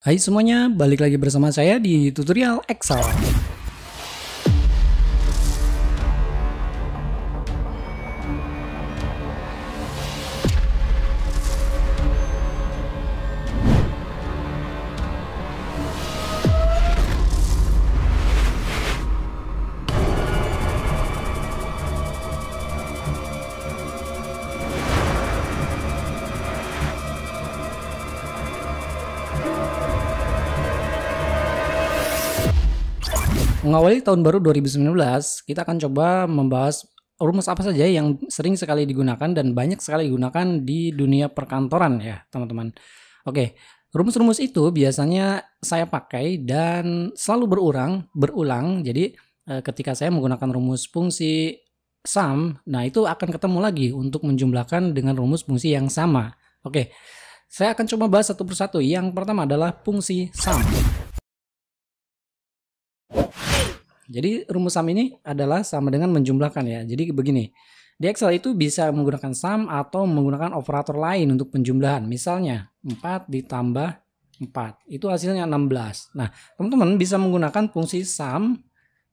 Hai semuanya, balik lagi bersama saya di tutorial Excel. Mengawali tahun baru 2019, kita akan coba membahas rumus apa saja yang sering sekali digunakan dan banyak sekali digunakan di dunia perkantoran ya teman-teman. Oke, rumus-rumus itu biasanya saya pakai dan selalu berulang. Jadi ketika saya menggunakan rumus fungsi sum, nah itu akan ketemu lagi untuk menjumlahkan dengan rumus fungsi yang sama. Oke, saya akan coba bahas satu persatu. Yang pertama adalah fungsi sum. Jadi rumus sum ini adalah sama dengan menjumlahkan ya. Jadi begini, di Excel itu bisa menggunakan sum atau menggunakan operator lain untuk penjumlahan. Misalnya 4 ditambah 4, itu hasilnya 16. Nah, teman-teman bisa menggunakan fungsi sum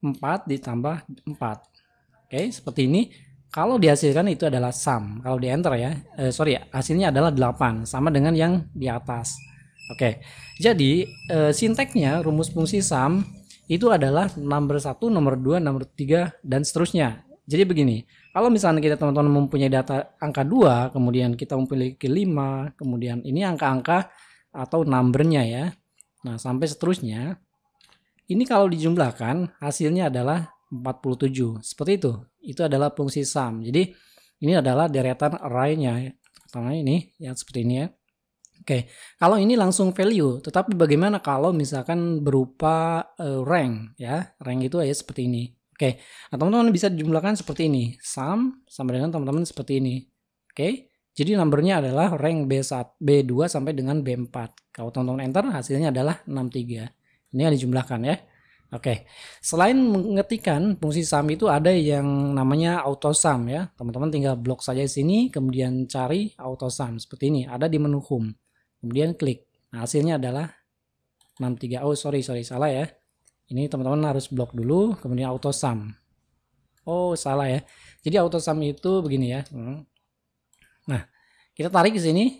4 ditambah 4. Oke, seperti ini. Kalau dihasilkan itu adalah sum. Kalau di enter ya, hasilnya adalah 8, sama dengan yang di atas. Oke, jadi sinteksnya rumus fungsi sum itu adalah nomor 1, nomor 2, nomor 3, dan seterusnya. Jadi begini, kalau misalnya kita teman-teman mempunyai data angka 2, kemudian kita memiliki 5, kemudian ini angka-angka atau numbernya ya. Nah, sampai seterusnya. Ini kalau dijumlahkan, hasilnya adalah 47. Seperti itu. Itu adalah fungsi sum. Jadi, ini adalah deretan array-nya. Pertama ini, yang seperti ini ya. Oke, kalau ini langsung value, tetapi bagaimana kalau misalkan berupa rank ya? Rank itu ya seperti ini. Oke, nah teman-teman bisa dijumlahkan seperti ini. Sum sama dengan teman-teman seperti ini. Oke, jadi numbernya adalah rank B1, B2 sampai dengan B4. Kalau teman-teman enter, hasilnya adalah 63. Ini yang dijumlahkan ya. Oke, selain mengetikkan fungsi sum itu ada yang namanya auto sum ya. Teman-teman tinggal blok saja di sini, kemudian cari auto sum seperti ini. Ada di menu home. Kemudian klik. Nah, hasilnya adalah 63. Oh, sorry, salah ya. Ini teman-teman harus blok dulu, kemudian auto sum. Oh, salah ya. Jadi auto sum itu begini ya. Nah, kita tarik ke sini.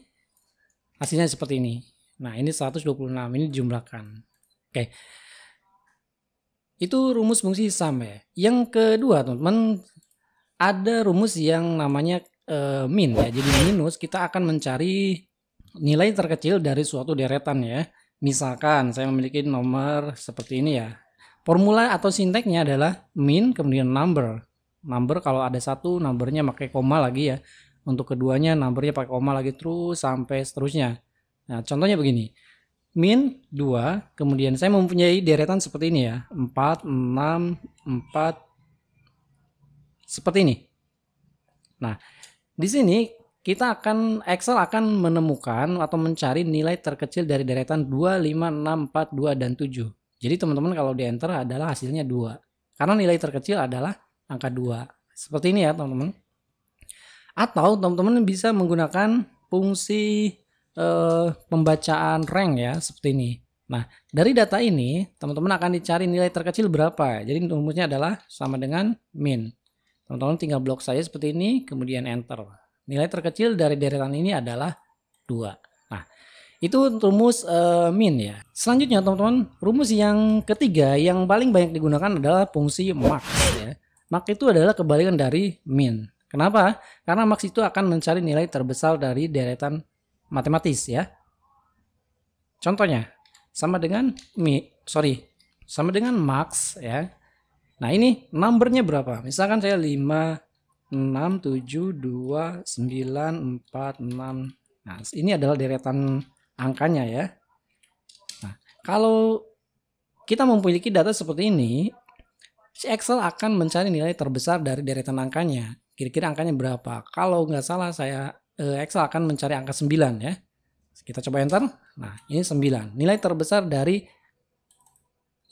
Hasilnya seperti ini. Nah, ini 126. Ini dijumlahkan. Oke. Itu rumus fungsi sum ya. Yang kedua, teman-teman, ada rumus yang namanya min ya. Jadi minus kita akan mencari nilai terkecil dari suatu deretan ya. Misalkan saya memiliki nomor seperti ini ya. Formula atau sinteksnya adalah min kemudian number. Number kalau ada satu, numbernya pakai koma lagi ya. Untuk keduanya numbernya pakai koma lagi terus sampai seterusnya. Nah, contohnya begini. Min 2, kemudian saya mempunyai deretan seperti ini ya. 4, 6, 4 seperti ini. Nah, di sini Excel akan menemukan atau mencari nilai terkecil dari deretan 2, 5, 6, 4, 2, dan 7. Jadi teman-teman kalau di enter adalah hasilnya 2. Karena nilai terkecil adalah angka 2. Seperti ini ya teman-teman. Atau teman-teman bisa menggunakan fungsi pembacaan rank ya seperti ini. Nah, dari data ini teman-teman akan dicari nilai terkecil berapa. Jadi rumusnya adalah sama dengan min. Teman-teman tinggal blok saja seperti ini, kemudian enter. Nilai terkecil dari deretan ini adalah 2. Nah, itu rumus min ya. Selanjutnya teman-teman, rumus yang ketiga yang paling banyak digunakan adalah fungsi max ya. Max itu adalah kebalikan dari min. Kenapa? Karena max itu akan mencari nilai terbesar dari deretan matematis ya. Contohnya sama dengan sama dengan max ya. Nah, ini numbernya berapa? Misalkan saya 5, 6, 7, 2, 9, 4, 6. Nah, ini adalah deretan angkanya ya. Nah, kalau kita memiliki data seperti ini, si Excel akan mencari nilai terbesar dari deretan angkanya. Kira-kira angkanya berapa? Kalau nggak salah Excel akan mencari angka 9 ya. Kita coba enter. Nah, ini 9. Nilai terbesar dari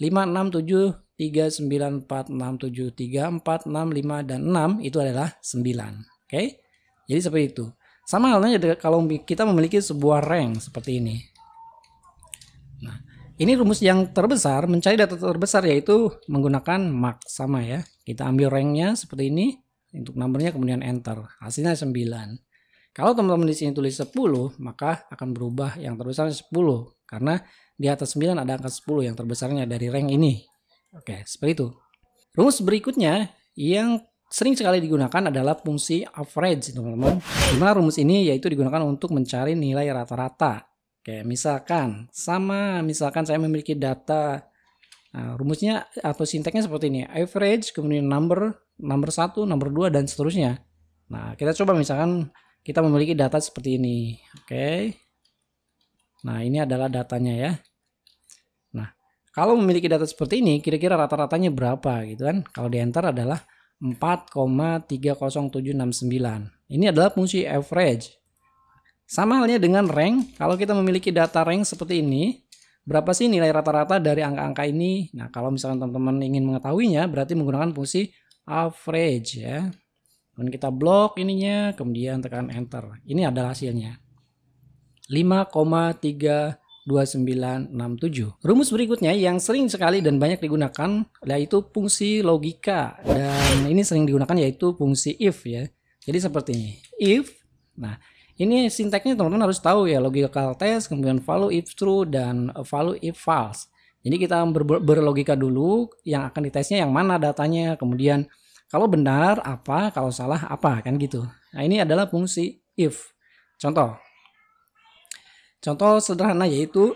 5, 6, 7, 3, 9, 4, 6, 7, 3, 4, 6, 5, dan 6 itu adalah 9. Oke? Jadi seperti itu. Sama halnya kalau kita memiliki sebuah rank seperti ini. Nah, Ini rumus yang terbesar, mencari data terbesar yaitu menggunakan max, sama ya. Kita ambil ranknya seperti ini, untuk numbernya kemudian enter. Hasilnya 9. Kalau teman-teman di sini tulis 10, maka akan berubah yang terbesarnya 10. Karena di atas 9 ada angka 10 yang terbesarnya dari rank ini. Oke, seperti itu. Rumus berikutnya yang sering sekali digunakan adalah fungsi average, teman-teman. Dimana rumus ini yaitu digunakan untuk mencari nilai rata-rata. Oke, misalkan saya memiliki data, rumusnya atau sinteksnya seperti ini, average, kemudian number 1, number 2, dan seterusnya. Nah, kita coba misalkan kita memiliki data seperti ini. Oke. Nah, ini adalah datanya ya. Nah, kalau memiliki data seperti ini, kira-kira rata-ratanya berapa gitu kan? Kalau di enter adalah 4,30769. Ini adalah fungsi average. Sama halnya dengan rank, kalau kita memiliki data rank seperti ini, berapa sih nilai rata-rata dari angka-angka ini? Nah, kalau misalkan teman-teman ingin mengetahuinya, berarti menggunakan fungsi average ya. Kemudian kita blok ininya, kemudian tekan enter. Ini adalah hasilnya. 5,32967. Rumus berikutnya yang sering sekali dan banyak digunakan yaitu fungsi logika. Dan ini sering digunakan yaitu fungsi if ya. Jadi seperti ini. If, nah ini sinteksnya teman-teman harus tahu ya, logical test, kemudian value if true, dan value if false. Jadi kita berlogika dulu, yang akan ditesnya yang mana datanya, kemudian kalau benar apa, kalau salah apa, kan gitu. Nah ini adalah fungsi if. Contoh sederhana yaitu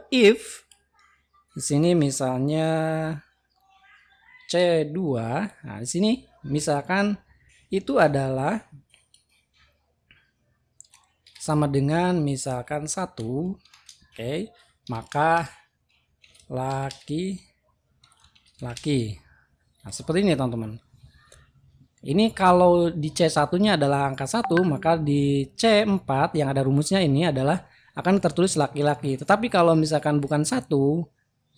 if di sini misalnya C2, nah di sini misalkan itu adalah sama dengan misalkan 1, oke, maka laki. Nah, seperti ini teman-teman. Ini kalau di C1-nya adalah angka 1, maka di C4 yang ada rumusnya ini adalah akan tertulis laki-laki. Tetapi kalau misalkan bukan 1,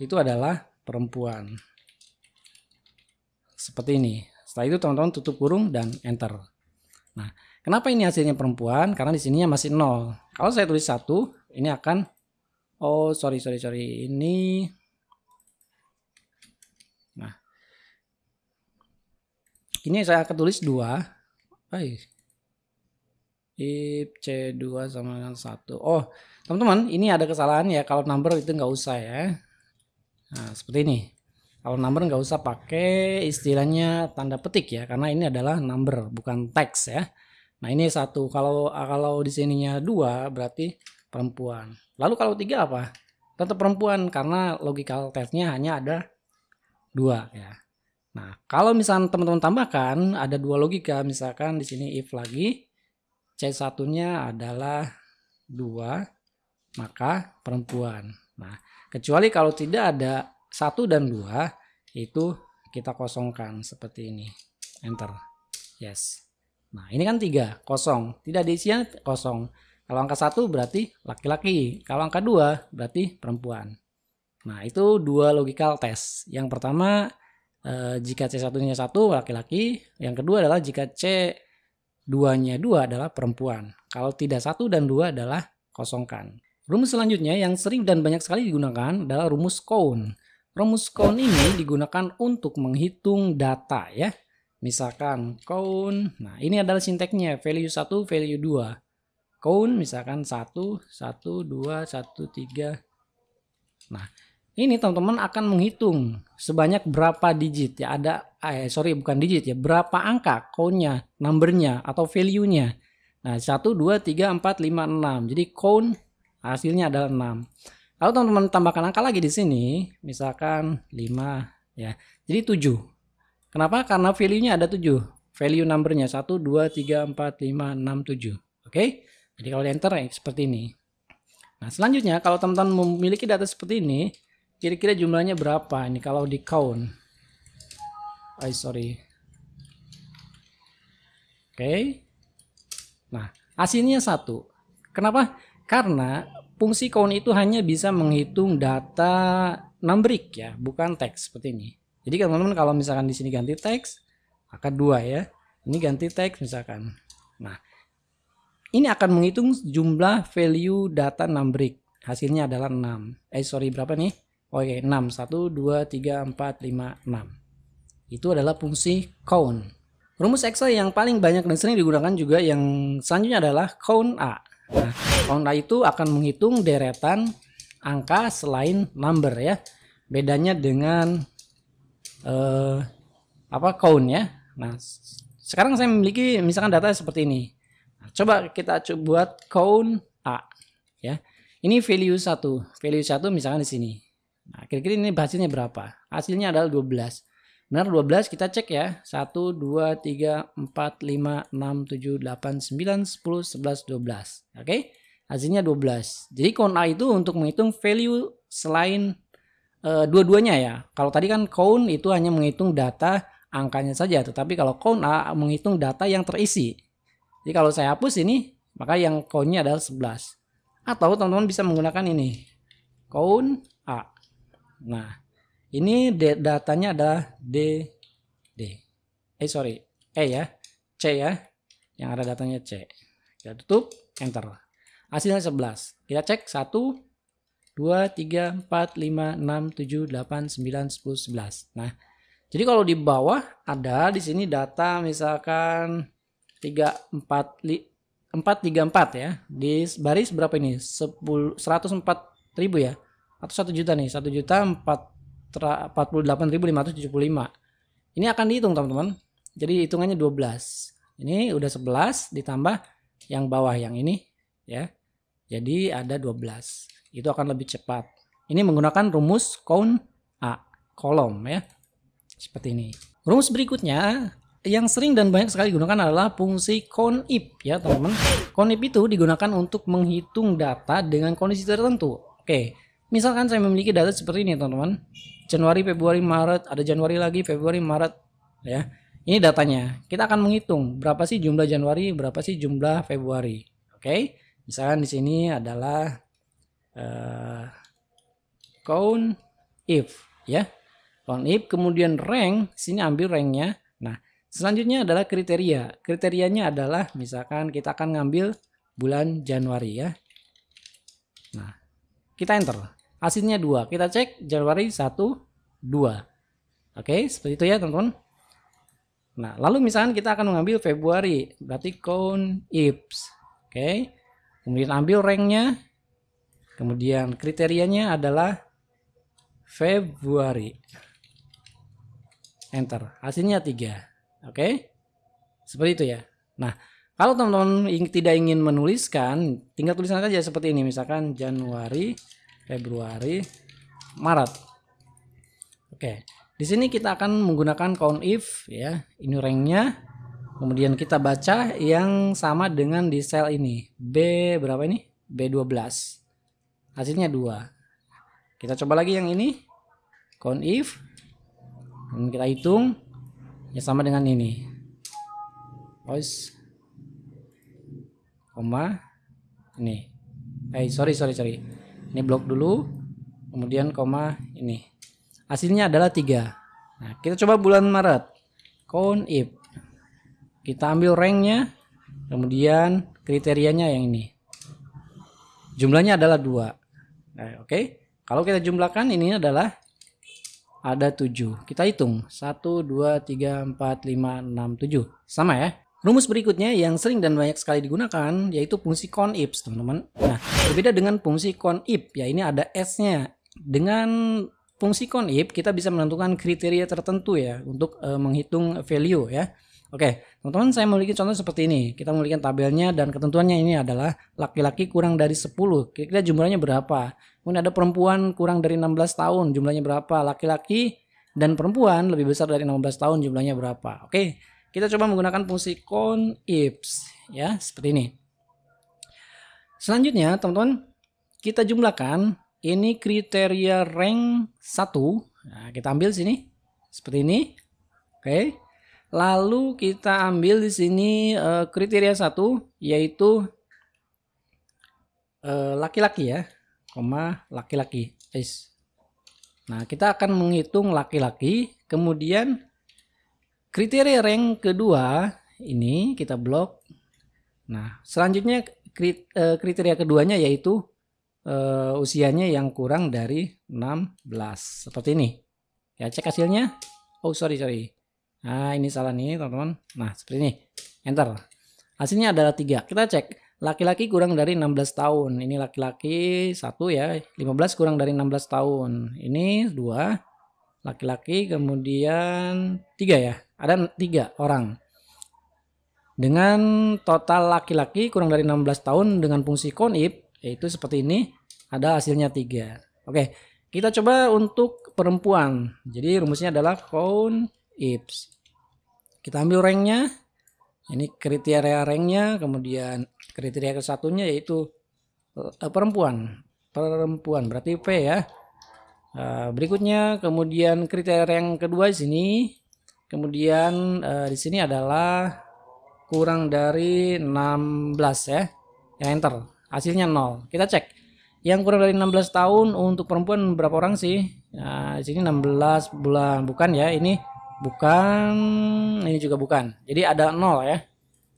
itu adalah perempuan. Seperti ini. Setelah itu teman-teman tutup kurung dan enter. Nah, kenapa ini hasilnya perempuan? Karena di sininya masih 0. Kalau saya tulis 1, ini akan sorry. Ini ini saya akan tulis 2. If C2 sama dengan 1. Oh, teman-teman, ini ada kesalahan ya. Kalau number itu nggak usah ya. Nah, seperti ini. Kalau number nggak usah pakai istilahnya tanda petik ya, karena ini adalah number, bukan teks ya. Nah, ini 1. Kalau di sininya 2 berarti perempuan. Lalu kalau 3 apa? Tetap perempuan karena logical testnya hanya ada 2 ya. Nah, kalau misalnya teman-teman tambahkan ada 2 logika, misalkan di sini if lagi, C1-nya adalah 2, maka perempuan. Nah, kecuali kalau tidak ada 1 dan 2, itu kita kosongkan seperti ini. Enter. Yes. Nah, ini kan 3, kosong. Tidak diisinya kosong. Kalau angka 1 berarti laki-laki. Kalau angka 2 berarti perempuan. Nah, itu 2 logical test. Yang pertama, jika C1-nya 1 laki-laki. Yang kedua adalah jika C2-nya 2 adalah perempuan. Kalau tidak 1 dan 2 adalah kosongkan. Rumus selanjutnya yang sering dan banyak sekali digunakan adalah rumus count. Rumus count ini digunakan untuk menghitung data ya. Misalkan count, nah ini adalah sinteksnya, value 1, value 2. Count misalkan 1, 1, 2, 1, 3. Nah, ini teman-teman akan menghitung sebanyak berapa digit ya, bukan digit ya, berapa angka count-nya, numbernya atau value-nya. Nah, 1, 2, 3, 4, 5, 6. Jadi count hasilnya adalah 6. Lalu teman-teman tambahkan angka lagi di sini, misalkan 5 ya. Jadi 7. Kenapa? Karena value-nya ada 7. Value numbernya 1, 2, 3, 4, 5, 6, 7. Oke? Jadi kalau di enter seperti ini. Nah, selanjutnya kalau teman-teman memiliki data seperti ini, kira-kira jumlahnya berapa ini kalau di count? Oke. Nah, hasilnya 1. Kenapa? Karena fungsi count itu hanya bisa menghitung data numberic ya, bukan teks seperti ini. Jadi teman-teman kalau misalkan di sini ganti teks, angka 2 ya. Ini ganti teks misalkan. Nah, ini akan menghitung jumlah value data numberic. Hasilnya adalah 6. Sorry, berapa nih? Oke, 6. 1, 2, 3, 4, 5, 6. Itu adalah fungsi count. Rumus Excel yang paling banyak dan sering digunakan juga yang selanjutnya adalah count A. Nah, count A itu akan menghitung deretan angka selain number ya. Bedanya dengan count ya. Nah, sekarang saya memiliki misalkan data seperti ini. Nah, coba kita buat count A ya. Ini value 1. Value 1 misalkan di sini. Nah, kira-kira ini hasilnya berapa? Hasilnya adalah 12. Benar 12, kita cek ya. 1, 2, 3, 4, 5, 6, 7, 8, 9, 10, 11, 12. Oke, hasilnya 12. Jadi count A itu untuk menghitung value selain dua-duanya ya. Kalau tadi kan count itu hanya menghitung data angkanya saja. Tetapi kalau count A menghitung data yang terisi. Jadi kalau saya hapus ini, maka yang count-nya adalah 11. Atau teman-teman bisa menggunakan ini. Count A. Nah, ini datanya adalah E ya, C ya, yang ada datanya C. Kita tutup, enter. Hasilnya 11. Kita cek 1, 2, 3, 4, 5, 6, 7, 8, 9, 10, 11. Nah, jadi kalau di bawah ada di sini data misalkan 434 ya. Di baris berapa ini? 104.000 ya. Atau 1 juta nih, 1.048.575. Ini akan dihitung teman-teman. Jadi hitungannya 12. Ini udah 11 ditambah yang bawah yang ini ya. Jadi ada 12. Itu akan lebih cepat. Ini menggunakan rumus count A, kolom ya. Seperti ini. Rumus berikutnya yang sering dan banyak sekali digunakan adalah fungsi COUNTIF ya teman-teman. COUNTIF itu digunakan untuk menghitung data dengan kondisi tertentu. Oke. Misalkan saya memiliki data seperti ini teman-teman. Januari, Februari, Maret, ada Januari lagi, Februari, Maret ya. Ini datanya. Kita akan menghitung berapa sih jumlah Januari, berapa sih jumlah Februari. Oke. Misalkan di sini adalah COUNTIF ya. COUNTIF kemudian rank, sini ambil ranknya. Nah, selanjutnya adalah kriteria. Kriterianya adalah misalkan kita akan ngambil bulan Januari ya. Nah, kita enter. Hasilnya 2. Kita cek Januari 1, 2. Oke, seperti itu ya teman-teman. Nah, lalu misalkan kita akan mengambil Februari, berarti COUNTIF. Oke. Kemudian ambil ranknya. Kemudian kriterianya adalah Februari. Enter. Hasilnya 3. Oke. Seperti itu ya. Nah, kalau teman-teman tidak ingin menuliskan, tinggal tuliskan saja seperti ini. Misalkan Januari, Februari, Maret. Oke. Di sini kita akan menggunakan COUNTIF ya. Ini ranknya. Kemudian kita baca yang sama dengan di sel ini. B berapa ini? B12. Hasilnya 2. Kita coba lagi yang ini. COUNTIF. Dan kita hitung. Ya sama dengan ini. Koma. Ini. Sorry. Ini blok dulu. Kemudian koma ini. Hasilnya adalah 3. Nah, kita coba bulan Maret. COUNTIF. Kita ambil ranknya. Kemudian kriterianya yang ini. Jumlahnya adalah 2. Nah, oke. Kalau kita jumlahkan ini adalah ada 7. Kita hitung. 1, 2, 3, 4, 5, 6, 7. Sama ya. Rumus berikutnya yang sering dan banyak sekali digunakan yaitu fungsi COUNTIF, teman-teman. Nah, berbeda dengan fungsi COUNTIF, ya ini ada S-nya. Dengan fungsi COUNTIF kita bisa menentukan kriteria tertentu ya untuk menghitung value ya. Oke, teman-teman, saya memiliki contoh seperti ini. Kita memiliki tabelnya dan ketentuannya ini adalah laki-laki kurang dari 10. Kira-kira jumlahnya berapa? Kemudian ada perempuan kurang dari 16 tahun, jumlahnya berapa? Laki-laki dan perempuan lebih besar dari 16 tahun, jumlahnya berapa? Oke. Kita coba menggunakan fungsi COUNTIF ya, seperti ini. Selanjutnya, teman-teman, kita jumlahkan ini kriteria rank 1. Nah, kita ambil sini seperti ini. Oke. Lalu kita ambil di sini kriteria 1 yaitu laki-laki ya, koma laki-laki. Nah, kita akan menghitung laki-laki, kemudian kriteria rank kedua ini kita blok. Nah, selanjutnya kriteria keduanya yaitu usianya yang kurang dari 16. Seperti ini. Ya, cek hasilnya. Oh, sorry. Nah, ini salah nih, teman-teman. Nah, seperti ini. Enter. Hasilnya adalah 3. Kita cek. Laki-laki kurang dari 16 tahun. Ini laki-laki 1 ya. 15 kurang dari 16 tahun. Ini 2. Laki-laki, kemudian 3 ya. Ada 3 orang. Dengan total laki-laki kurang dari 16 tahun dengan fungsi COUNT-IF, yaitu seperti ini, ada hasilnya 3. Oke, kita coba untuk perempuan. Jadi rumusnya adalah COUNT-IF. Kita ambil ranknya. Ini kriteria ranknya, kemudian kriteria kesatunya yaitu perempuan. Perempuan berarti P ya. Berikutnya kemudian kriteria yang kedua di sini. Kemudian di sini adalah kurang dari 16 ya. Ya, enter. Hasilnya 0. Kita cek. Yang kurang dari 16 tahun untuk perempuan berapa orang sih? Nah, di sini 16 bulan. Bukan ya, ini bukan, ini juga bukan. Jadi ada 0 ya.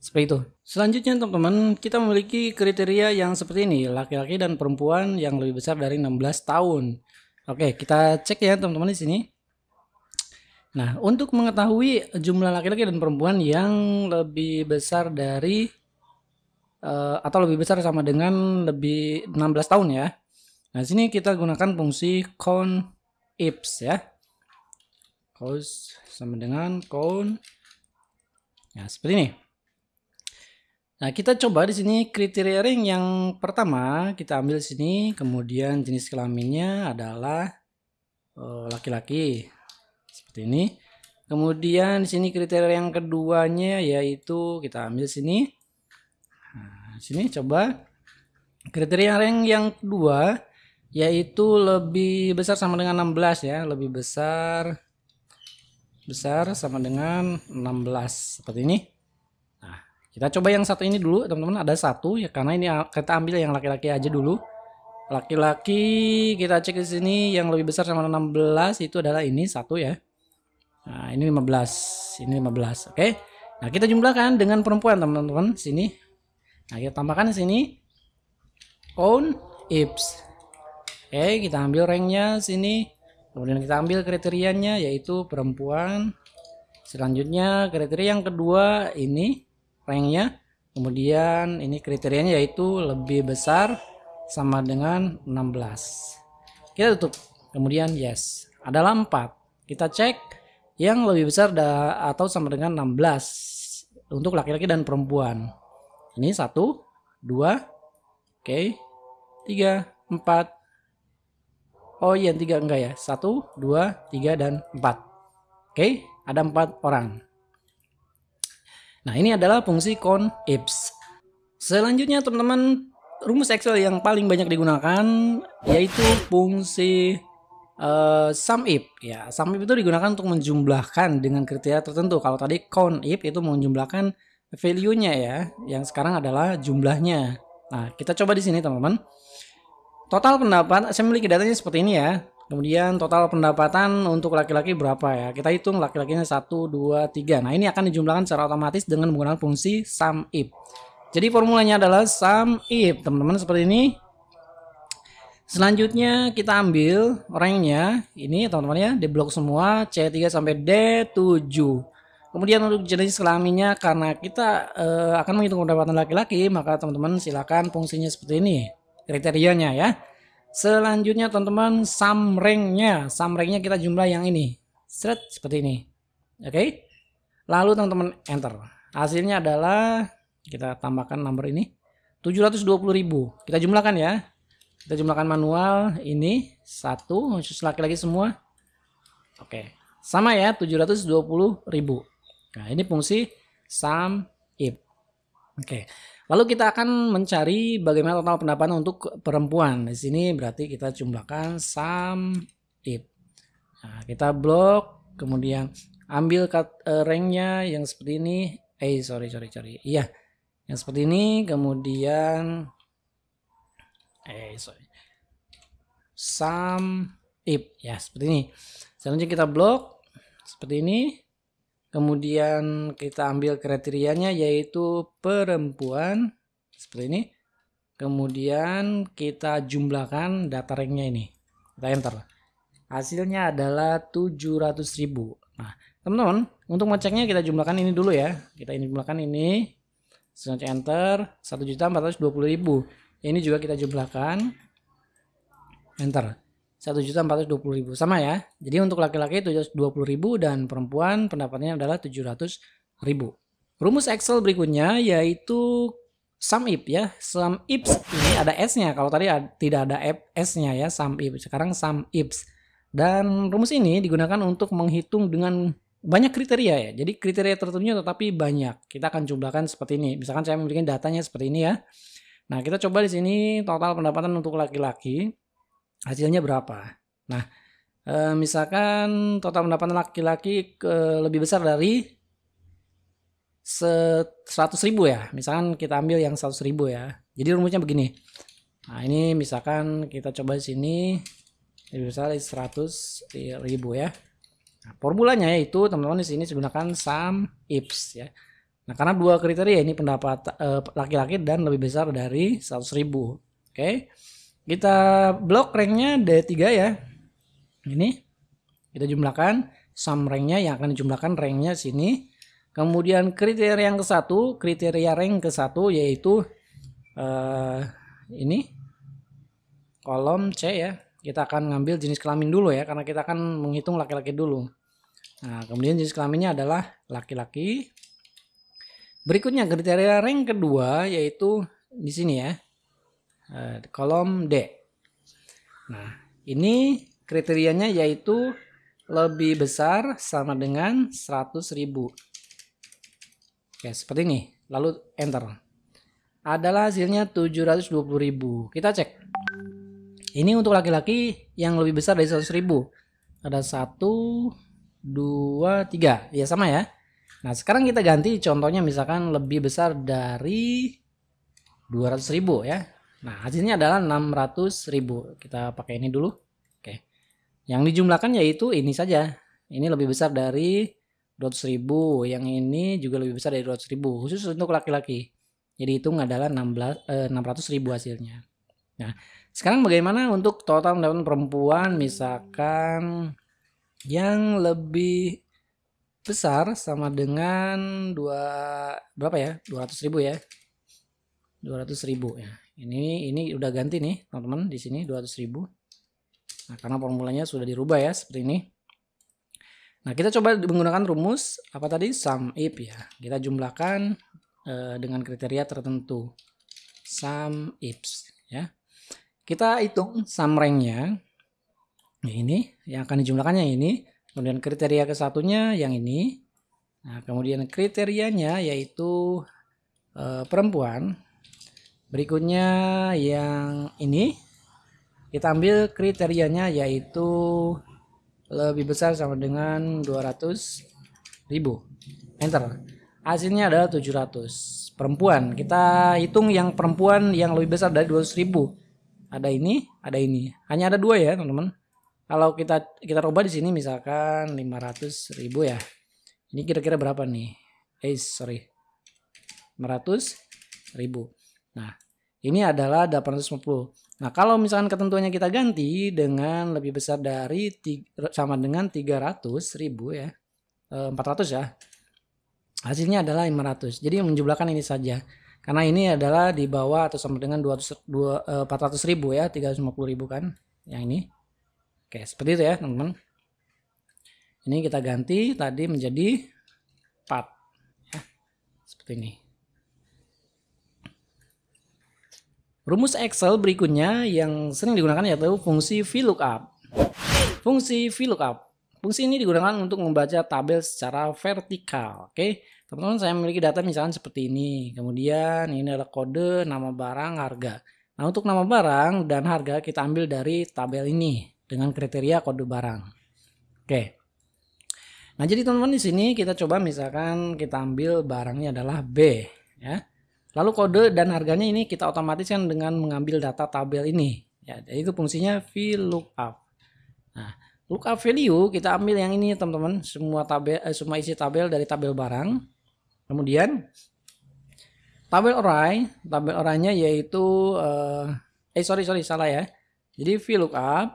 Seperti itu. Selanjutnya teman-teman, kita memiliki kriteria yang seperti ini. Laki-laki dan perempuan yang lebih besar dari 16 tahun. Oke, kita cek ya teman-teman di sini. Nah, untuk mengetahui jumlah laki-laki dan perempuan yang lebih besar dari atau lebih besar sama dengan lebih 16 tahun ya. Nah, di sini kita gunakan fungsi COUNT-IF ya. Cos sama dengan count. Nah, seperti ini. Nah, kita coba di sini kriteria ring yang pertama kita ambil di sini, kemudian jenis kelaminnya adalah laki-laki. Seperti ini. Kemudian di sini kriteria yang keduanya yaitu kita ambil sini. Nah, sini coba kriteria ring yang kedua yaitu lebih besar sama dengan 16 ya, lebih besar sama dengan 16 seperti ini. Nah, kita coba yang satu ini dulu teman-teman, ada satu ya, karena ini kita ambil yang laki-laki aja dulu. Laki-laki kita cek di sini yang lebih besar sama 16 itu adalah ini satu ya. Nah, ini 15, ini 15. Oke. Nah, kita jumlahkan dengan perempuan teman-teman sini. Nah, kita tambahkan di sini COUNT-IF. Oke, kita ambil ranknya sini. Kemudian kita ambil kriterianya yaitu perempuan. Selanjutnya kriteria yang kedua ini ranknya. Kemudian ini kriterianya yaitu lebih besar sama dengan 16. Kita tutup. Kemudian yes. Adalah 4. Kita cek yang lebih besar atau sama dengan 16 untuk laki-laki dan perempuan. Ini 1, 2, oke, 3, 4. Oh iya, 3 enggak ya. 1, 2, 3, dan 4. Oke, ada 4 orang. Nah, ini adalah fungsi COUNT-IF. Selanjutnya teman-teman, rumus Excel yang paling banyak digunakan yaitu fungsi SUMIF. Ya, SUMIF itu digunakan untuk menjumlahkan dengan kriteria tertentu. Kalau tadi COUNT-IF itu menjumlahkan value-nya ya, yang sekarang adalah jumlahnya. Nah, kita coba di sini teman-teman. Total pendapatan, saya memiliki datanya seperti ini ya. Kemudian total pendapatan untuk laki-laki berapa ya. Kita hitung laki-lakinya 1, 2, 3. Nah, ini akan dijumlahkan secara otomatis dengan menggunakan fungsi SUMIF. Jadi formulanya adalah SUMIF, teman-teman, seperti ini. Selanjutnya kita ambil ranknya. Ini teman-teman ya, di blok semua C3 sampai D7. Kemudian untuk jenis kelaminnya, karena kita akan menghitung pendapatan laki-laki, maka teman-teman silakan fungsinya seperti ini. Kriterianya ya. Selanjutnya teman-teman sum ranknya kita jumlah yang ini seperti ini. Oke. Lalu teman-teman enter. Hasilnya adalah kita tambahkan nomor ini 720.000. Kita jumlahkan ya. Kita jumlahkan manual ini 1 khusus laki-laki semua. Oke. Sama ya 720.000. Nah, ini fungsi SUMIF. Oke. Lalu kita akan mencari bagaimana total pendapatan untuk perempuan. Di sini berarti kita jumlahkan SUMIF. Nah, kita blok, kemudian ambil ranknya yang seperti ini. Sorry. Iya, yang seperti ini. Kemudian SUMIF ya seperti ini. Selanjutnya kita blok seperti ini. Kemudian kita ambil kriterianya yaitu perempuan seperti ini. Kemudian kita jumlahkan data ranknya ini. Kita enter. Hasilnya adalah 700.000. Nah, teman-teman, untuk ngeceknya kita jumlahkan ini dulu ya. Kita ini jumlahkan ini. Selanjutnya enter 1.420.000. Ini juga kita jumlahkan. Enter. 1.420.000 sama ya. Jadi untuk laki-laki 720.000 dan perempuan pendapatnya adalah 700.000. Rumus Excel berikutnya yaitu sum if ya. Sum if ini ada S-nya. Kalau tadi tidak ada S-nya ya, sum if. Sekarang sum if. Dan rumus ini digunakan untuk menghitung dengan banyak kriteria ya. Jadi kriteria tertentunya tetapi banyak. Kita akan jumlahkan seperti ini. Misalkan saya memberikan datanya seperti ini ya. Nah, kita coba di sini total pendapatan untuk laki-laki. Hasilnya berapa? Nah, misalkan total pendapatan laki-laki lebih besar dari 100.000 ya. Misalkan kita ambil yang 100.000 ya. Jadi rumusnya begini. Nah, ini misalkan kita coba di sini lebih besar dari 100.000 ya. Nah, formulanya yaitu teman-teman di sini menggunakan sum ifs ya. Nah, karena dua kriteria ini pendapat laki-laki dan lebih besar dari 100.000. Oke. Kita blok ranknya D3 ya. Ini kita jumlahkan sum ranknya yang akan dijumlahkan ranknya sini. Kemudian kriteria yang ke-1, kriteria rank ke-1 yaitu ini kolom C ya. Kita akan ngambil jenis kelamin dulu ya, karena kita akan menghitung laki-laki dulu. Nah, kemudian jenis kelaminnya adalah laki-laki. Berikutnya kriteria rank kedua yaitu di sini ya. Kolom D. Nah, ini kriterianya yaitu lebih besar sama dengan 100.000. Oke, seperti ini. Lalu enter. Adalah hasilnya 720.000. Kita cek. Ini untuk laki-laki yang lebih besar dari 100.000. Ada 1, 2, 3. Ya sama ya. Nah, sekarang kita ganti contohnya misalkan lebih besar dari 200.000 ya. Nah, hasilnya adalah 600.000. Kita pakai ini dulu. Oke. Yang dijumlahkan yaitu ini saja. Ini lebih besar dari 200.000. Yang ini juga lebih besar dari 200.000. Khusus untuk laki-laki. Jadi hitung adalah 600.000 hasilnya. Nah, sekarang bagaimana untuk total pendapatan perempuan misalkan yang lebih besar sama dengan berapa ya? 200.000 ya. 200.000 ya. Ini udah ganti nih teman-teman di sini 200.000. Nah, karena formulanya sudah dirubah ya seperti ini. Nah, kita coba menggunakan rumus apa tadi sum if ya. Kita jumlahkan dengan kriteria tertentu. Sum ifs ya. Kita hitung sum ranknya. Nah, ini yang akan dijumlahkannya ini. Kemudian kriteria kesatunya yang ini. Nah, kemudian kriterianya yaitu perempuan. Berikutnya yang ini kita ambil kriterianya yaitu lebih besar sama dengan 200.000. Enter. Hasilnya adalah 700. Perempuan. Kita hitung yang perempuan yang lebih besar dari 200.000. Ada ini, ada ini. Hanya ada dua ya, teman-teman. Kalau kita rubah di sini misalkan 500.000 ya. Ini kira-kira berapa nih? 500.000. Nah, ini adalah 850. Nah, kalau misalkan ketentuannya kita ganti dengan lebih besar dari sama dengan 300.000 ya. 400 ya. Hasilnya adalah 500. Jadi menjumlahkan ini saja. Karena ini adalah di bawah atau sama dengan 400.000 ya. 350.000 kan. Yang ini. Oke, seperti itu ya, teman-teman. Ini kita ganti tadi menjadi 4 ya. Seperti ini. Rumus Excel berikutnya yang sering digunakan yaitu fungsi VLOOKUP. Fungsi VLOOKUP. Fungsi ini digunakan untuk membaca tabel secara vertikal. Oke, teman-teman, saya memiliki data misalkan seperti ini. Kemudian ini adalah kode, nama barang, harga. Nah, untuk nama barang dan harga kita ambil dari tabel ini dengan kriteria kode barang. Oke. Nah, jadi teman-teman di sini kita coba misalkan kita ambil barangnya adalah B ya. Lalu kode dan harganya ini kita otomatiskan dengan mengambil data tabel ini. Ya, jadi itu fungsinya VLOOKUP. Nah, lookup value kita ambil yang ini teman-teman, semua isi tabel dari tabel barang. Kemudian tabel array-nya yaitu sorry salah ya. Jadi VLOOKUP.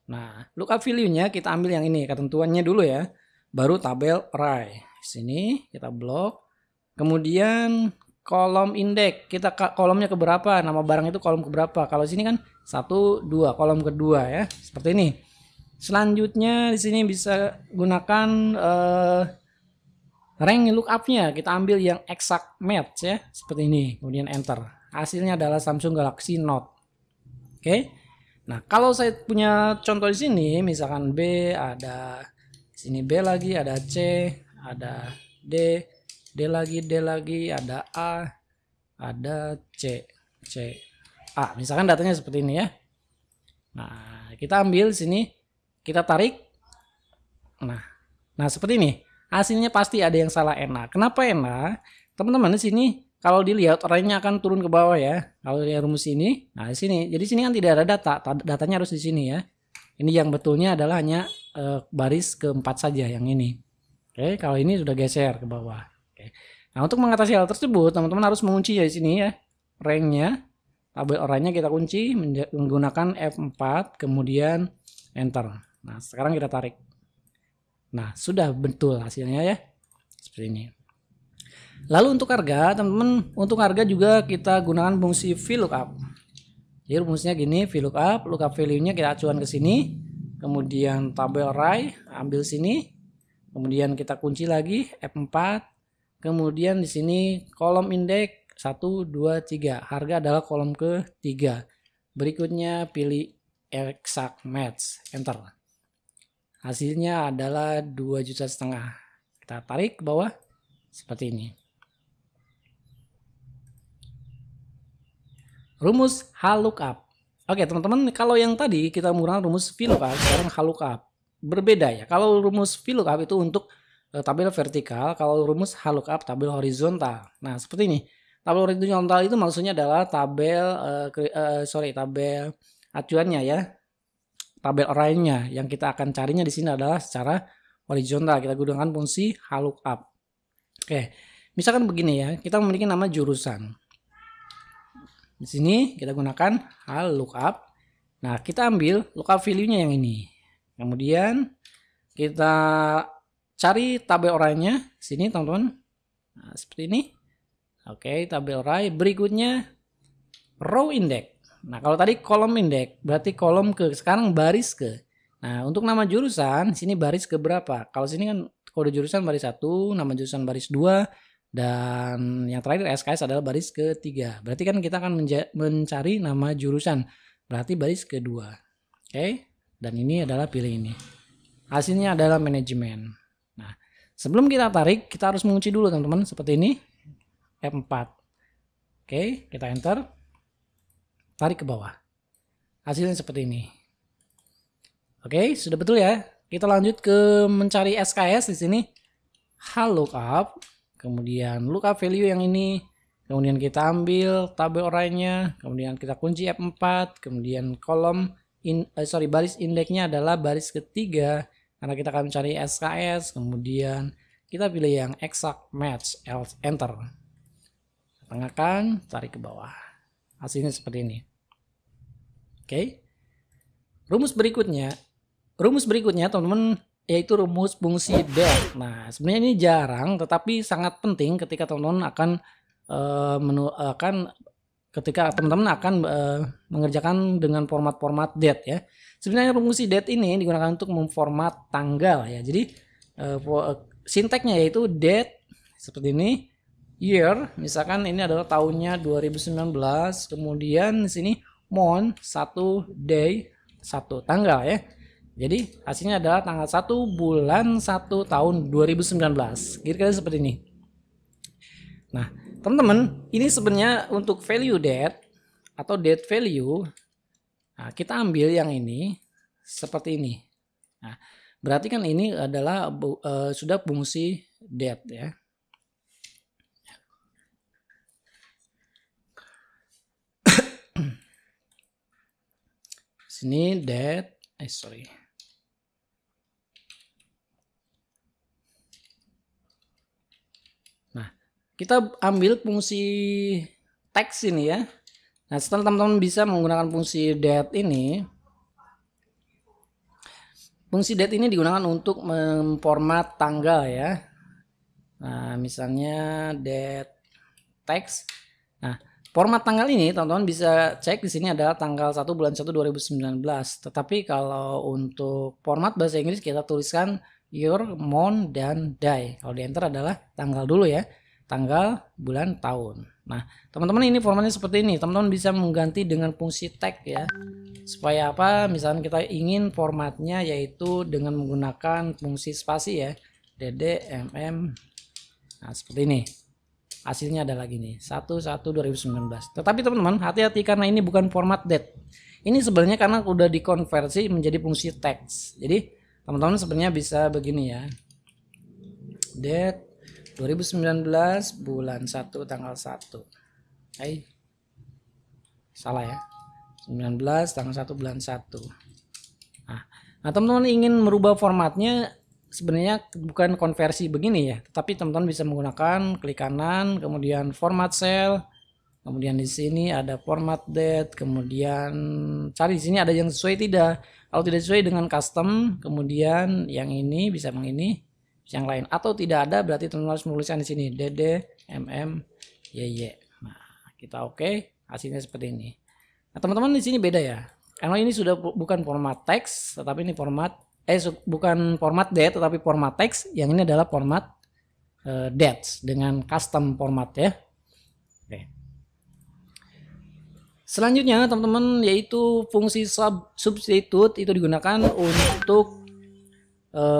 Nah, lookup value-nya kita ambil yang ini, ketentuannya dulu ya. Baru tabel array. Sini kita blok. Kemudian kolom indeks, kita kolomnya keberapa? Nama barang itu kolom keberapa? Kalau sini kan 1, 2, kolom kedua ya. Seperti ini. Selanjutnya di sini bisa gunakan rank lookup-nya. Kita ambil yang exact match ya, seperti ini. Kemudian enter. Hasilnya adalah Samsung Galaxy Note. Oke. Nah, kalau saya punya contoh di sini, misalkan B, ada sini B lagi, ada C, ada D, D lagi, ada A, ada C, A. Misalkan datanya seperti ini ya. Nah, kita ambil sini, kita tarik. Nah seperti ini. Hasilnya pasti ada yang salah ENA. Kenapa ENA? Teman-teman di sini kalau dilihat array-nya akan turun ke bawah ya. Kalau lihat rumus ini, nah di sini. Jadi sini kan tidak ada data, datanya harus di sini ya. Ini yang betulnya adalah hanya baris keempat saja yang ini. Oke, kalau ini sudah geser ke bawah. Oke. Nah, untuk mengatasi hal tersebut, teman-teman harus mengunci ya di sini ya. Rank-nya, tabel array-nya kita kunci menggunakan F4, kemudian enter. Nah, sekarang kita tarik. Nah, sudah betul hasilnya ya. Seperti ini. Lalu untuk harga, teman-teman, untuk harga juga kita gunakan fungsi VLOOKUP. Jadi rumusnya gini, VLOOKUP, lookup value-nya kita acuan ke sini, kemudian tabel array ambil sini, kemudian kita kunci lagi F4, kemudian di sini kolom indeks 1, 2, 3. Harga adalah kolom ke-3. Berikutnya pilih exact match, enter. Hasilnya adalah 2,5 juta. Kita tarik ke bawah seperti ini. Rumus HLOOKUP. Oke teman-teman, kalau yang tadi kita menggunakan rumus VLOOKUP, sekarang HLOOKUP. Berbeda ya. Kalau rumus VLOOKUP itu untuk tabel vertikal, kalau rumus HLOOKUP tabel horizontal. Nah seperti ini. Tabel horizontal itu maksudnya adalah tabel tabel acuannya ya. Tabel array-nya yang kita akan carinya di sini adalah secara horizontal. Kita gunakan fungsi HLOOKUP. Oke, misalkan begini ya, kita memiliki nama jurusan. Di sini kita gunakan HLOOKUP. Nah, kita ambil lookup value-nya yang ini. Kemudian kita cari tabel array-nya sini, teman-teman. Nah, seperti ini. Oke, tabel array. Berikutnya row index. Nah, kalau tadi kolom indeks, berarti kolom ke, sekarang baris ke. Nah, untuk nama jurusan, sini baris ke berapa? Kalau sini kan kode jurusan baris 1, nama jurusan baris 2, dan yang terakhir SKS adalah baris ke-3. Berarti kan kita akan mencari nama jurusan. Berarti baris kedua. Oke, dan ini adalah pilih ini. Hasilnya adalah manajemen. Nah, sebelum kita tarik, kita harus mengunci dulu teman-teman, seperti ini. F4. Oke, kita enter. Tarik ke bawah. Hasilnya seperti ini. Oke, sudah betul ya. Kita lanjut ke mencari SKS di sini. HLOOKUP, kemudian lookup value yang ini, kemudian kita ambil tabel array-nya, kemudian kita kunci F4, kemudian kolom baris indeksnya adalah baris ketiga karena kita akan mencari SKS, kemudian kita pilih yang exact match, enter. Tengahkan, tarik ke bawah. Hasilnya seperti ini. Oke. Rumus berikutnya teman-teman, yaitu rumus fungsi det. Nah, sebenarnya ini jarang tetapi sangat penting ketika teman-teman ketika teman-teman akan mengerjakan dengan format-format det ya. Sebenarnya fungsi det ini digunakan untuk memformat tanggal ya. Jadi sinteksnya yaitu det seperti ini. Year, misalkan ini adalah tahunnya 2019, kemudian di sini month 1, day 1, tanggal ya. Jadi hasilnya adalah tanggal 1 bulan 1 tahun 2019. Kira-kira seperti ini. Nah, teman-teman, ini sebenarnya untuk value date atau date value. Nah, kita ambil yang ini seperti ini. Nah, berarti kan ini adalah sudah fungsi date ya. Sini date, Nah, kita ambil fungsi text ini ya. Nah, setelah teman-teman bisa menggunakan fungsi date ini, fungsi date ini digunakan untuk memformat tanggal ya. Nah, misalnya date text. Nah, format tanggal ini teman-teman bisa cek di sini adalah tanggal 1 bulan 1 2019. Tetapi kalau untuk format bahasa Inggris kita tuliskan year, month, dan day. Kalau di enter adalah tanggal dulu ya. Tanggal, bulan, tahun. Nah, teman-teman ini formatnya seperti ini. Teman-teman bisa mengganti dengan fungsi tag ya. Supaya apa? Misalnya kita ingin formatnya yaitu dengan menggunakan fungsi spasi ya. dd, mm. Nah, seperti ini. Hasilnya ada lagi nih. 1/1/2019. Tetapi teman-teman, hati-hati karena ini bukan format date. Ini sebenarnya karena udah dikonversi menjadi fungsi text. Jadi, teman-teman sebenarnya bisa begini ya. Date 2019 bulan 1 tanggal 1. Salah ya. 19 tanggal 1 bulan 1. Nah, teman-teman ingin merubah formatnya sebenarnya bukan konversi begini ya, tetapi teman-teman bisa menggunakan klik kanan, kemudian format cell, kemudian di sini ada format date, kemudian cari di sini ada yang sesuai tidak. Kalau tidak sesuai dengan custom, kemudian yang ini bisa ini, yang lain atau tidak ada berarti teman-teman harus menuliskan di sini dd, mm, yy. Nah, kita oke, hasilnya seperti ini. Nah, teman-teman di sini beda ya. Karena ini sudah bukan format teks, tetapi ini format bukan format date tetapi format teks. Yang ini adalah format dates dengan custom format ya. Oke. Selanjutnya teman-teman yaitu fungsi substitute itu digunakan untuk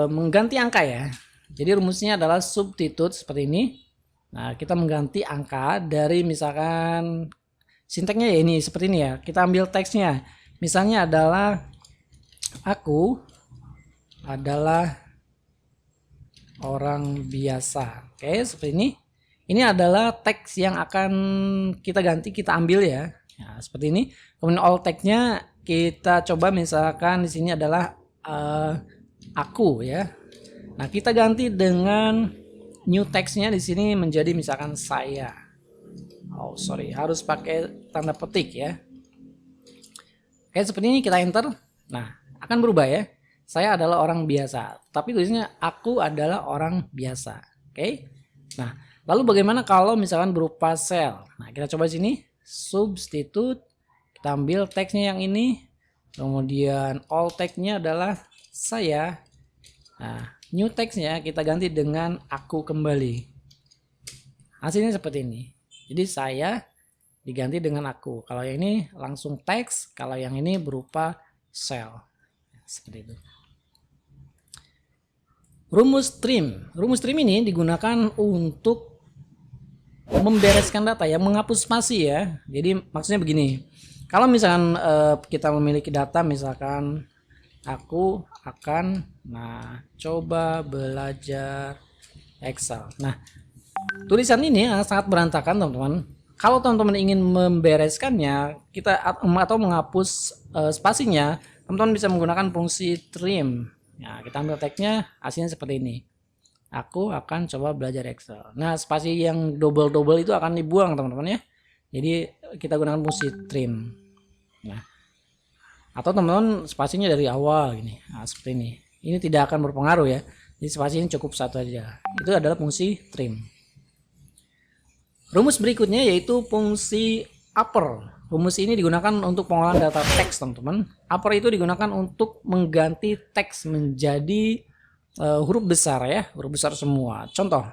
mengganti angka ya. Jadi rumusnya adalah substitute seperti ini. Nah, kita mengganti angka dari misalkan sinteksnya ya ini seperti ini ya. Kita ambil teksnya. Misalnya adalah aku adalah orang biasa. Oke, seperti ini. Ini adalah teks yang akan kita ganti, kita ambil ya. Nah, seperti ini. Kemudian all text-nya kita coba misalkan di sini adalah aku ya. Nah, kita ganti dengan new text-nya di sini menjadi misalkan saya. Oh, sorry, harus pakai tanda petik ya. Oke, seperti ini kita enter. Nah, akan berubah ya. Saya adalah orang biasa, tapi tulisnya aku adalah orang biasa. Oke. Nah, lalu bagaimana kalau misalkan berupa cell? Nah, kita coba sini substitute, kita ambil teksnya yang ini, kemudian all text-nya adalah saya. Nah, new text-nya kita ganti dengan aku kembali. Hasilnya seperti ini. Jadi saya diganti dengan aku. Kalau yang ini langsung teks, kalau yang ini berupa cell. Seperti itu. Rumus trim. Rumus trim ini digunakan untuk membereskan data ya, menghapus spasi ya. Jadi maksudnya begini. Kalau misalkan kita memiliki data misalkan aku akan coba belajar Excel. Nah, tulisan ini sangat berantakan teman-teman. Kalau teman-teman ingin membereskannya, atau menghapus spasinya, teman-teman bisa menggunakan fungsi trim. Nah, kita ambil teksnya, hasilnya seperti ini. Aku akan coba belajar Excel. Nah, spasi yang double-double itu akan dibuang teman-teman ya. Jadi kita gunakan fungsi trim. Nah, atau teman-teman spasinya dari awal gini. Nah, seperti ini. Ini tidak akan berpengaruh ya. Jadi spasi ini cukup satu aja. Itu adalah fungsi trim. Rumus berikutnya yaitu fungsi upper. Rumus ini digunakan untuk pengolahan data teks teman-teman. Upper itu digunakan untuk mengganti teks menjadi huruf besar ya, huruf besar semua. Contoh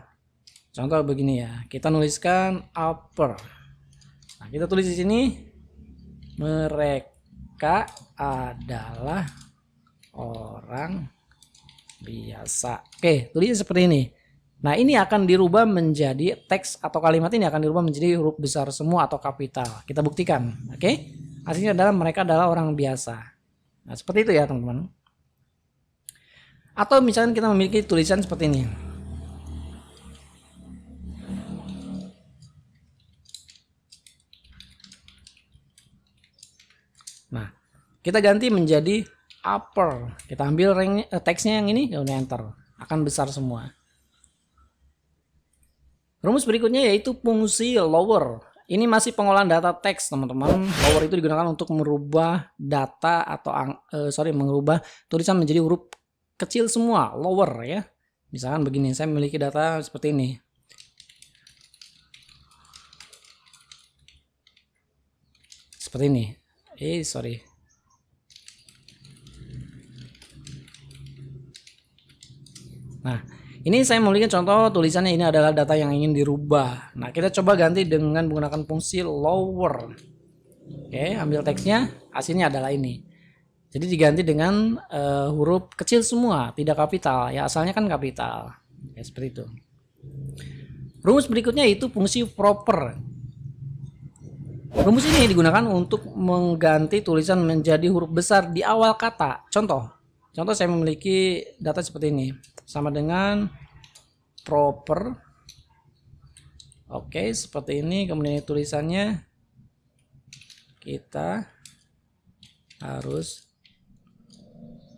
begini ya. Kita nuliskan upper. Nah, kita tulis di sini mereka adalah orang biasa. Oke, tulisnya seperti ini. Nah, ini akan dirubah menjadi teks atau kalimat ini akan dirubah menjadi huruf besar semua atau kapital. Kita buktikan. Oke. Hasilnya adalah mereka adalah orang biasa. Nah, seperti itu ya, teman-teman. Atau misalnya kita memiliki tulisan seperti ini. Nah, kita ganti menjadi upper. Kita ambil teksnya yang ini, kemudian enter. Akan besar semua. Rumus berikutnya yaitu fungsi lower. Ini masih pengolahan data teks, teman-teman. Lower itu digunakan untuk merubah data atau mengubah tulisan menjadi huruf kecil semua, lower ya. Misalkan begini, saya memiliki data seperti ini. Seperti ini. Nah, ini saya memiliki contoh tulisannya, ini adalah data yang ingin dirubah. Nah, kita coba ganti dengan menggunakan fungsi lower. Oke, ambil teksnya, hasilnya adalah ini. Jadi diganti dengan huruf kecil semua, tidak kapital. Ya, asalnya kan kapital. Ya, seperti itu. Rumus berikutnya itu fungsi proper. Rumus ini digunakan untuk mengganti tulisan menjadi huruf besar di awal kata. Contoh saya memiliki data seperti ini. Sama dengan proper. Oke, seperti ini. Kemudian tulisannya kita harus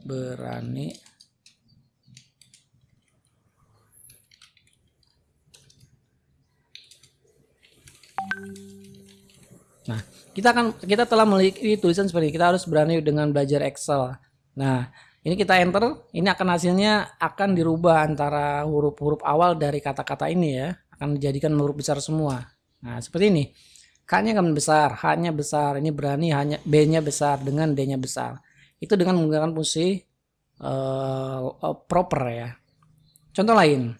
berani Nah, kita telah memiliki tulisan seperti ini. Kita harus berani dengan belajar Excel. Nah, ini kita enter, ini akan hasilnya akan dirubah antara huruf-huruf awal dari kata-kata ini ya, akan dijadikan huruf besar semua. Nah, seperti ini. K-nya akan besar, H-nya besar, ini berani hanya B-nya besar dengan D-nya besar. Itu dengan menggunakan fungsi proper ya. Contoh lain.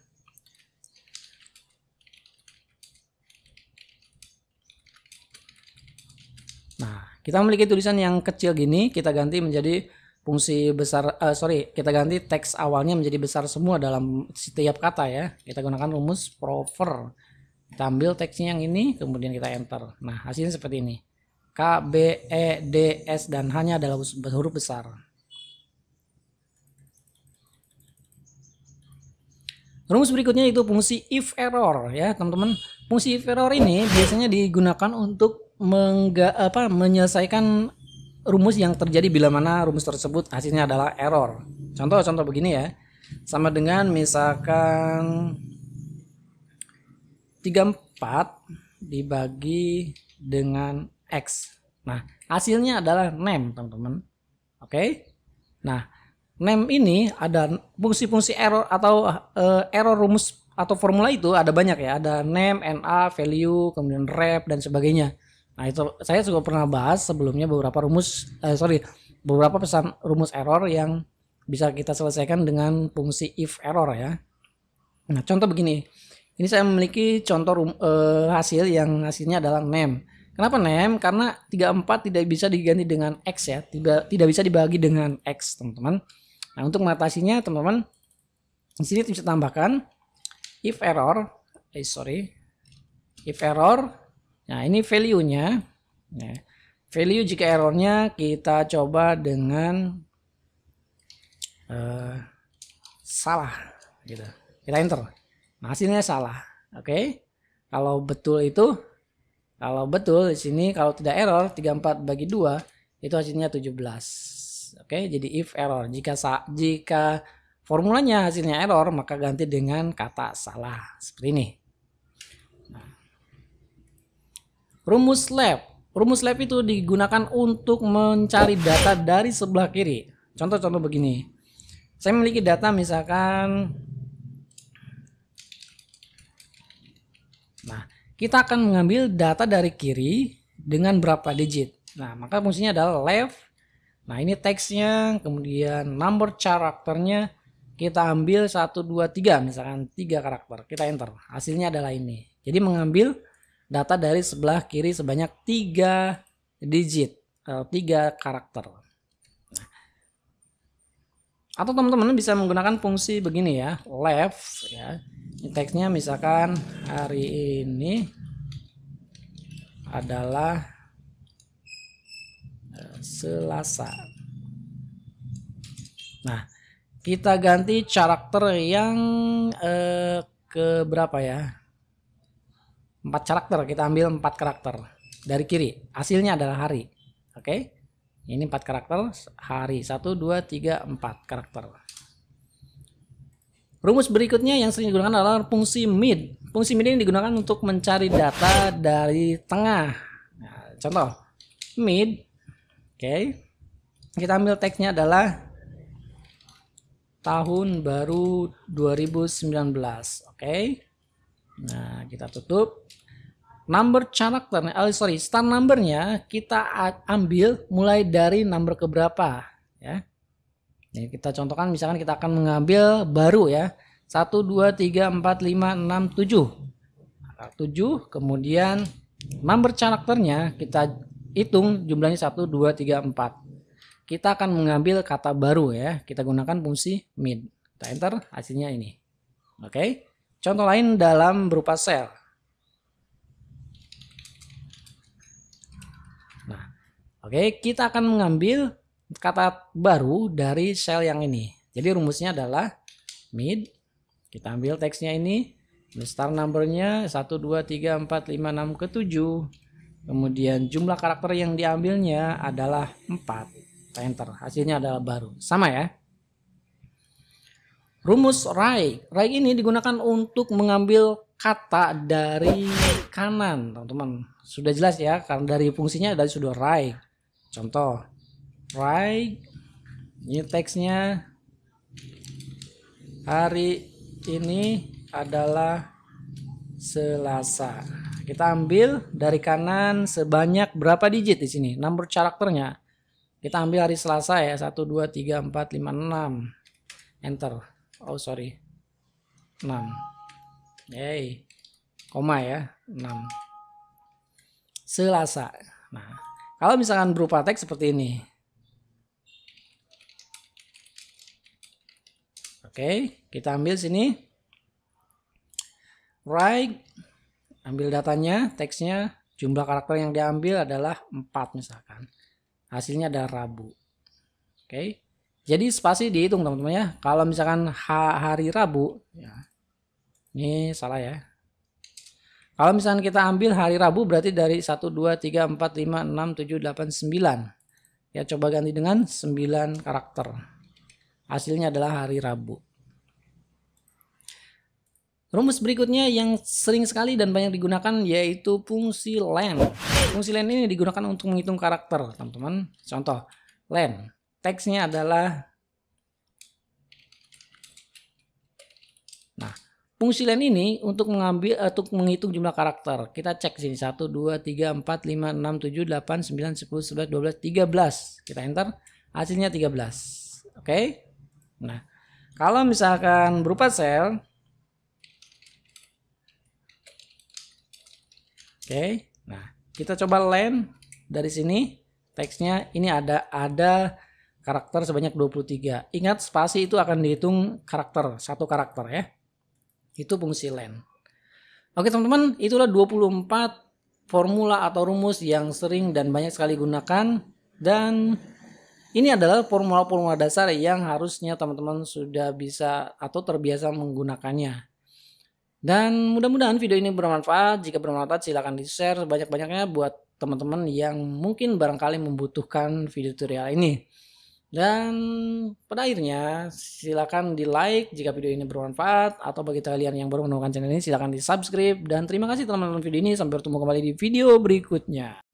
Nah, kita memiliki tulisan yang kecil gini, kita ganti menjadi fungsi besar, kita ganti teks awalnya menjadi besar semua dalam setiap kata ya. Kita gunakan rumus proper. Kita ambil teksnya yang ini, kemudian kita enter. Nah, hasilnya seperti ini. K, B, E, D, S, dan H-nya adalah huruf besar. Rumus berikutnya itu fungsi if error ya, teman-teman. Fungsi if error ini biasanya digunakan untuk menyelesaikan rumus yang terjadi bila mana rumus tersebut hasilnya adalah error. Contoh begini ya. Sama dengan misalkan 34 dibagi dengan X. Nah, hasilnya adalah name, teman-teman. Oke. Nah, name ini ada fungsi-fungsi error atau error rumus atau formula itu ada banyak ya. Ada name, NA, value, kemudian rep dan sebagainya. Nah, itu saya juga pernah bahas sebelumnya beberapa pesan rumus error yang bisa kita selesaikan dengan fungsi if error ya. Nah, contoh begini. Ini saya memiliki contoh hasil yang hasilnya adalah name. Kenapa name? Karena 34 tidak bisa diganti dengan X ya. Tidak bisa dibagi dengan X, teman-teman. Nah, untuk mengatasinya, teman-teman, di sini bisa tambahkan if error. If error. Nah, ini value-nya. Nah, value jika errornya kita coba dengan salah gitu. Kita enter. Nah, hasilnya salah. Oke. Kalau betul di sini kalau tidak error 34 bagi 2 itu hasilnya 17. Oke, jadi if error. Jika formulanya hasilnya error maka ganti dengan kata salah seperti ini. Rumus lab itu digunakan untuk mencari data dari sebelah kiri. Contoh begini. Saya memiliki data misalkan. Nah, kita akan mengambil data dari kiri dengan berapa digit. Nah, maka fungsinya adalah left. Nah, ini teksnya, kemudian number karakternya kita ambil 1, 2, 3, misalkan 3 karakter. Kita enter. Hasilnya adalah ini. Jadi mengambil data dari sebelah kiri sebanyak 3 digit, 3 karakter. Atau teman-teman bisa menggunakan fungsi begini ya, left ya. Ini teksnya misalkan hari ini adalah Selasa. Nah, kita ganti karakter yang ke berapa ya? 4 karakter, kita ambil 4 karakter dari kiri. Hasilnya adalah hari. Oke. Ini 4 karakter hari. 1, 2, 3, 4 karakter. Rumus berikutnya yang sering digunakan adalah fungsi mid. Fungsi mid ini digunakan untuk mencari data dari tengah. Nah, contoh mid, oke. Kita ambil teksnya adalah tahun baru 2019, oke. Nah, kita tutup. Number karakternya, start numbernya kita ambil mulai dari number keberapa, ya. Jadi kita contohkan, misalkan kita akan mengambil baru ya, 1, 2, 3, 4, 5, 6, 7. 7, kemudian number karakternya kita hitung jumlahnya 1, 2, 3, 4. Kita akan mengambil kata baru ya, kita gunakan fungsi mid. Kita enter, hasilnya ini. Oke. Contoh lain dalam berupa sel. Nah, oke, kita akan mengambil kata baru dari sel yang ini. Jadi rumusnya adalah mid. Kita ambil teksnya ini, start numbernya 1, 2, 3, 4, 5, 6 ke 7. Kemudian jumlah karakter yang diambilnya adalah 4. Kita enter, hasilnya adalah baru. Sama ya. Rumus right. Right ini digunakan untuk mengambil kata dari kanan, teman-teman. Sudah jelas ya, karena dari fungsinya dari sudah right. Contoh right, ini teksnya hari ini adalah Selasa. Kita ambil dari kanan sebanyak berapa digit di sini? Number karakternya. Kita ambil hari Selasa ya, 1, 2, 3, 4, 5, 6. Enter. Oh sorry, 6. Yay. Koma ya, 6. Selasa. Nah, kalau misalkan berupa teks seperti ini. Oke, kita ambil sini. Right. Ambil datanya, teksnya, jumlah karakter yang diambil adalah 4 misalkan. Hasilnya adalah Rabu. Oke. Jadi spasi dihitung teman-teman ya. Kalau misalkan hari Rabu, ya. Ini salah ya. Kalau misalkan kita ambil hari Rabu berarti dari 1, 2, 3, 4, 5, 6, 7, 8, 9. Ya, coba ganti dengan 9 karakter. Hasilnya adalah hari Rabu. Rumus berikutnya yang sering sekali dan banyak digunakan yaitu fungsi len. Fungsi len ini digunakan untuk menghitung karakter, teman-teman. Contoh, len. Teksnya adalah, nah, fungsi len ini untuk menghitung jumlah karakter. Kita cek sini 1, 2, 3, 4, 5, 6, 7, 8, 9, 10, 11, 12, 13. Kita enter, hasilnya 13. Oke. Nah, kalau misalkan berupa sel, oke, nah kita coba len dari sini, teksnya ini ada karakter sebanyak 23. Ingat spasi itu akan dihitung karakter, satu karakter ya. Itu fungsi len. Oke teman-teman, itulah 24 formula atau rumus yang sering dan banyak sekali gunakan. Dan ini adalah formula-formula dasar yang harusnya teman-teman sudah bisa atau terbiasa menggunakannya. Dan mudah-mudahan video ini bermanfaat. Jika bermanfaat silahkan di-share sebanyak-banyaknya buat teman-teman yang mungkin barangkali membutuhkan video tutorial ini. Dan pada akhirnya silahkan di-like jika video ini bermanfaat. Atau bagi kalian yang baru menemukan channel ini silahkan di-subscribe. Dan terima kasih teman-teman video ini. Sampai bertemu kembali di video berikutnya.